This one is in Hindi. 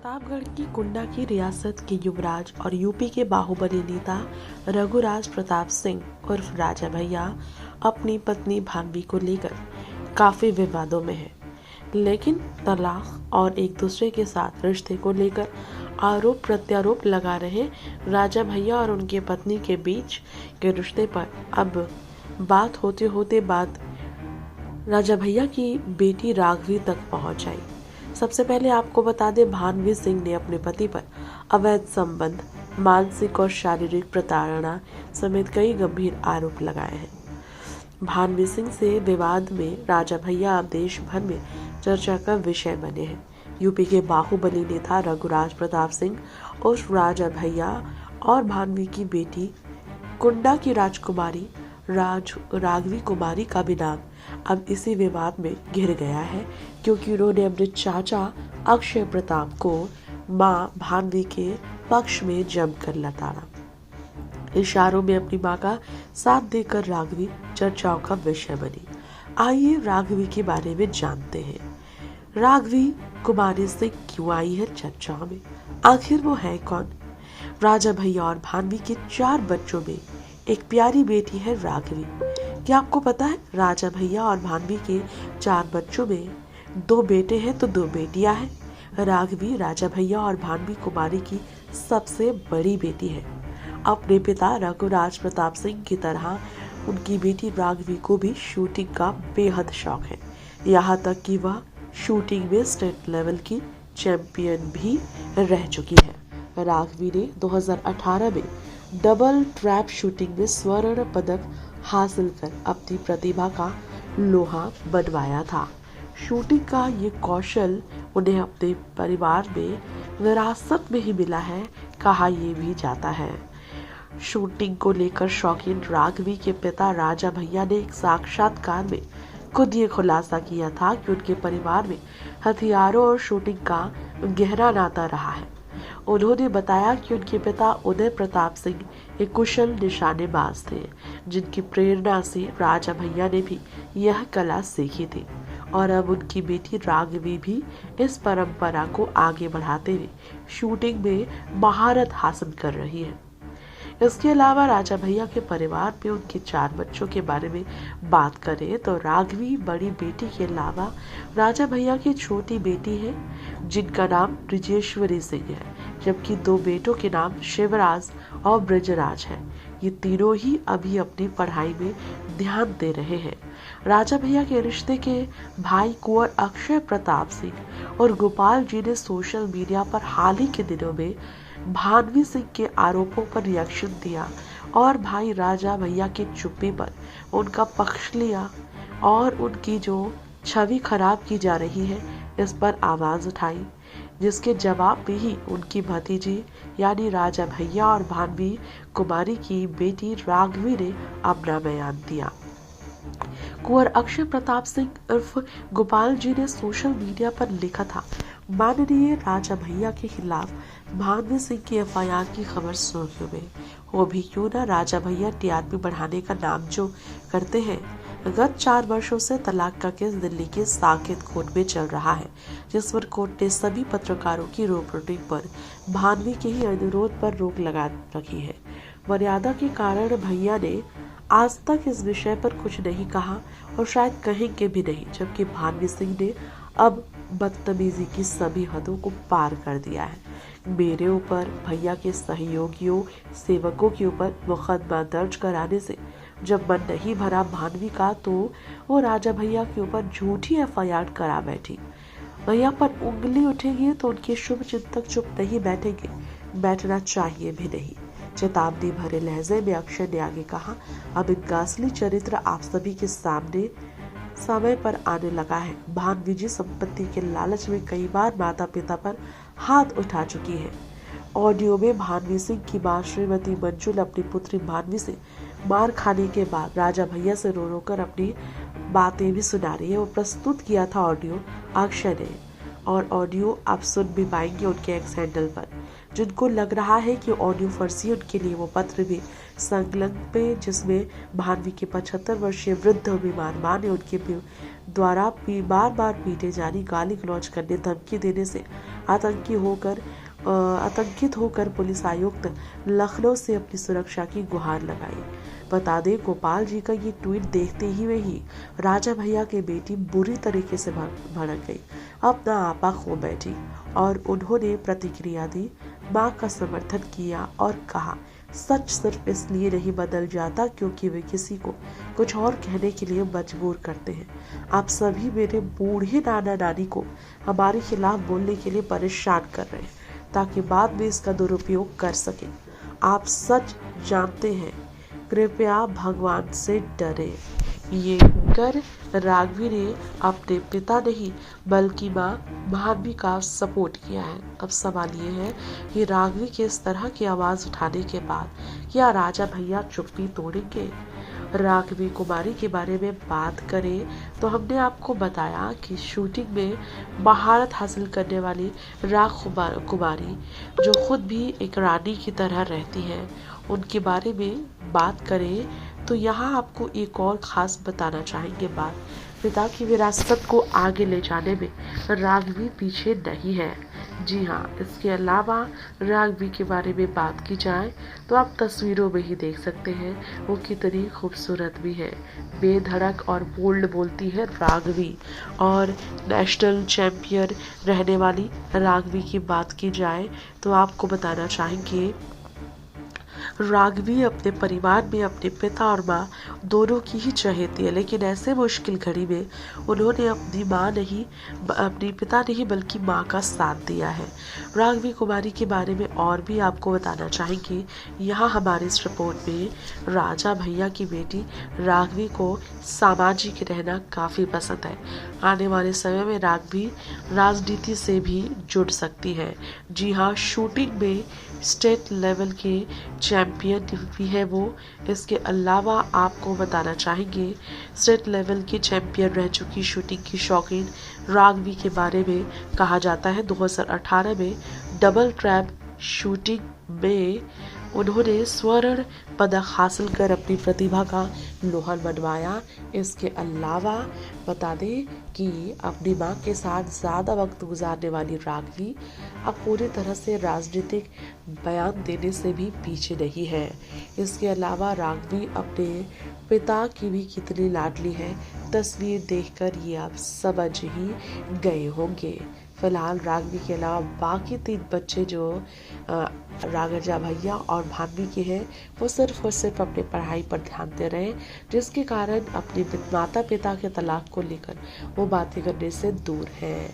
प्रतापगढ़ की कुंडा की रियासत के युवराज और यूपी के बाहुबली नेता रघुराज प्रताप सिंह उर्फ राजा भैया अपनी पत्नी भानवी को लेकर काफी विवादों में है। लेकिन तलाक और एक दूसरे के साथ रिश्ते को लेकर आरोप प्रत्यारोप लगा रहे राजा भैया और उनके पत्नी के बीच के रिश्ते पर अब बात होते होते बात राजा भैया की बेटी राघवी तक पहुंच आई। सबसे पहले आपको बता दें, भानवी सिंह ने अपने पति पर अवैध संबंध, मानसिक और शारीरिक प्रताड़ना समेत कई गंभीर आरोप लगाए हैं। भानवी सिंह से विवाद में राजा भैया अब देश भर में चर्चा का विषय बने हैं। यूपी के बाहुबली नेता रघुराज प्रताप सिंह उर्फ राजा भैया और भानवी की बेटी कुंडा की राजकुमारी राघवी कुमारी का भी नाम अब इसी विवाद में घिर गया है, क्योंकि उन्होंने अपने चाचा अक्षय प्रताप को मां भानवी के पक्ष में जमकर लताड़ा। इशारों में अपनी मां का साथ देकर राघवी चर्चाओं का विषय बनी। आइए राघवी के बारे में जानते हैं। राघवी कुमारी सिंह क्यों आई है चर्चाओं में? आखिर वो है कौन? राजा भैया और भानवी के 4 बच्चों में एक प्यारी बेटी है राघवी। क्या आपको पता है, राजा भैया और भानवी के 4 बच्चों में 2 बेटे हैं तो 2 बेटियां हैं। राघवी राजा भैया और भानवी कुमारी की सबसे बड़ी बेटी है। अपने पिता रघुराज प्रताप सिंह की तरह उनकी बेटी राघवी को भी शूटिंग का बेहद शौक है। यहाँ तक कि वह शूटिंग में स्टेट लेवल की चैंपियन भी रह चुकी है। राघवी ने 2018 में डबल ट्रैप शूटिंग में स्वर्ण पदक हासिल कर अपनी प्रतिभा का लोहा बनवाया था। शूटिंग का ये कौशल उन्हें अपने परिवार में विरासत में ही मिला है, कहा यह भी जाता है। शूटिंग को लेकर शौकीन राघवी के पिता राजा भैया ने एक साक्षात्कार में खुद ये खुलासा किया था कि उनके परिवार में हथियारों और शूटिंग का गहरा नाता रहा है। उन्होंने बताया कि उनके पिता उदय प्रताप सिंह एक कुशल निशानेबाज थे, जिनकी प्रेरणा से राजा भैया ने भी यह कला सीखी थी और अब उनकी बेटी राघवी भी इस परंपरा को आगे बढ़ाते हुए शूटिंग में महारत हासिल कर रही है। इसके अलावा राजा भैया के परिवार में उनके 4 बच्चों के बारे में बात करें तो राघवी बड़ी बेटी के अलावा राजा भैया की छोटी बेटी है, जिनका नाम ब्रिजेश्वरी सिंह है, जबकि 2 बेटों के नाम शिवराज और ब्रजराज है। ये तीनों ही अभी अपनी पढ़ाई में ध्यान दे रहे हैं। राजा भैया के रिश्ते के भाई कुंवर अक्षय प्रताप सिंह और गोपाल जी ने सोशल मीडिया पर हाल ही के दिनों में भानवी सिंह के आरोपों पर रिएक्शन दिया और भाई राजा भैया की चुप्पी पर उनका पक्ष लिया और उनकी जो छवि खराब की जा रही है इस पर आवाज उठाई, जिसके जवाब में ही उनकी भतीजी यानी राजा भैया और भानवी कुमारी की बेटी राघवी ने अपना बयान दिया। कुंवर अक्षय प्रताप सिंह उर्फ गोपाल जी ने सोशल मीडिया पर लिखा था, माननीय राजा भैया के खिलाफ भानवी सिंह की एफआईआर की खबर सुर्खियों में वो भी क्यों ना। राजा भैया टीआरपी बढ़ाने का नाम जो करते हैं। गत 4 वर्षों से तलाक का केस दिल्ली के साकेत कोर्ट में चल रहा है, जिस पर कोर्ट ने सभी पत्रकारों की रिपोर्टिंग पर भानवी के ही अनुरोध पर रोक लगा रखी है। मर्यादा के कारण भैया ने आज तक इस विषय पर कुछ नहीं कहा और शायद कहेंगे भी नहीं, जबकि भानवी सिंह ने अब बदतमीजी की सभी हदों को पार कर दिया है। मेरे ऊपर, भैया के सहयोगियों, सेवकों के ऊपर मुकदमा दर्ज कराने से जब मन नहीं भरा भानवी का, तो वो राजा भैया के ऊपर झूठी एफआईआर करा बैठी। भैया पर उंगली उठेगी तो उनके शुभ चिंतक चुप नहीं बैठेंगे, बैठना चाहिए भी नहीं। चेतावनी भरे लहजे में अक्षय ने आगे कहा, अब इनका असली चरित्र आप सभी के सामने समय पर आने लगा है। भानवी जी संपत्ति के लालच में कई बार माता पिता पर हाथ उठा चुकी है। ऑडियो में भानवी सिंह की मां श्रीमती मंजुल अपनी पुत्री भानवी से मार खाने के बाद राजा भैया से रो रो कर अपनी बातें भी सुना रही है। वो प्रस्तुत किया था ऑडियो अक्षय ने, और ऑडियो आप सुन भी पाएंगे उनके एक्स हैंडल पर। जिनको लग रहा है कि ऑडियो फर्जी, उनके लिए वो पत्र भी संकलन पे, जिसमें भानवी के 75 वर्षीय वृद्ध बीमार मां ने उनके द्वारा बार बार पीटे जाने, गाली गलौज करने, धमकी देने से आतंकित होकर पुलिस आयुक्त लखनऊ से अपनी सुरक्षा की गुहार लगाई। बता दें, गोपाल जी का ये ट्वीट देखते ही राजा भैया की बेटी बुरी तरीके से भड़क गई, अपना आपा खो बैठी और उन्होंने प्रतिक्रिया दी, मां का समर्थन किया और कहा, सच सिर्फ इसलिए नहीं बदल जाता क्योंकि वे किसी को कुछ और कहने के लिए मजबूर करते हैं। आप सभी मेरे बूढ़े नाना नानी को हमारे खिलाफ बोलने के लिए परेशान कर रहे हैं ताकि बाद में इसका दुरुपयोग कर सकें। आप सच जानते हैं, कृपया भगवान से डरे। ये कहकर राघवी ने अपने पिता नहीं बल्कि मां भाभी का सपोर्ट किया है। अब सवाल ये है कि राघवी के इस तरह की आवाज उठाने के बाद क्या राजा भैया चुप्पी तोड़ेंगे? राघवी कुमारी के बारे में बात करें तो हमने आपको बताया कि शूटिंग में महारत हासिल करने वाली कुमारी, जो खुद भी एक रानी की तरह रहती है, उनके बारे में बात करें तो यहाँ आपको एक और खास बताना चाहेंगे बात। पिता की विरासत को आगे ले जाने में राघवी पीछे नहीं है। जी हाँ, इसके अलावा राघवी के बारे में बात की जाए तो आप तस्वीरों में ही देख सकते हैं वो कितनी खूबसूरत भी है। बेधड़क और बोल्ड बोलती है राघवी। और नेशनल चैंपियन रहने वाली राघवी की बात की जाए तो आपको बताना चाहेंगे, राघवी अपने परिवार में अपने पिता और माँ दोनों की ही चहेती है, लेकिन ऐसे मुश्किल घड़ी में उन्होंने अपनी पिता नहीं बल्कि माँ का साथ दिया है। राघवी कुमारी के बारे में और भी आपको बताना चाहेंगे। यहाँ हमारे इस रिपोर्ट में राजा भैया की बेटी राघवी को सामाजिक रहना काफ़ी पसंद है। आने वाले समय में राघवी राजनीति से भी जुड़ सकती है। जी हाँ, शूटिंग में स्टेट लेवल के चैंपियन भी है वो। इसके अलावा आपको बताना चाहेंगे, स्टेट लेवल की चैंपियन रह चुकी शूटिंग की शौकीन राघवी के बारे में कहा जाता है 2018 में डबल ट्रैप शूटिंग में उन्होंने स्वर्ण पदक हासिल कर अपनी प्रतिभा का लोहा मनवाया। इसके अलावा बता दें कि अपनी मां के साथ ज़्यादा वक्त गुजारने वाली राघवी अब पूरी तरह से राजनीतिक बयान देने से भी पीछे नहीं है। इसके अलावा राघवी अपने पिता की भी कितनी लाडली है, तस्वीर देखकर ये आप समझ ही गए होंगे। फिलहाल राघवी के अलावा बाकी 3 बच्चे जो राजा भैया और भाभी के हैं, वो सिर्फ और सिर्फ अपनी पढ़ाई पर ध्यान दे रहे हैं, जिसके कारण अपने माता पिता के तलाक को लेकर वो बातें करने से दूर हैं।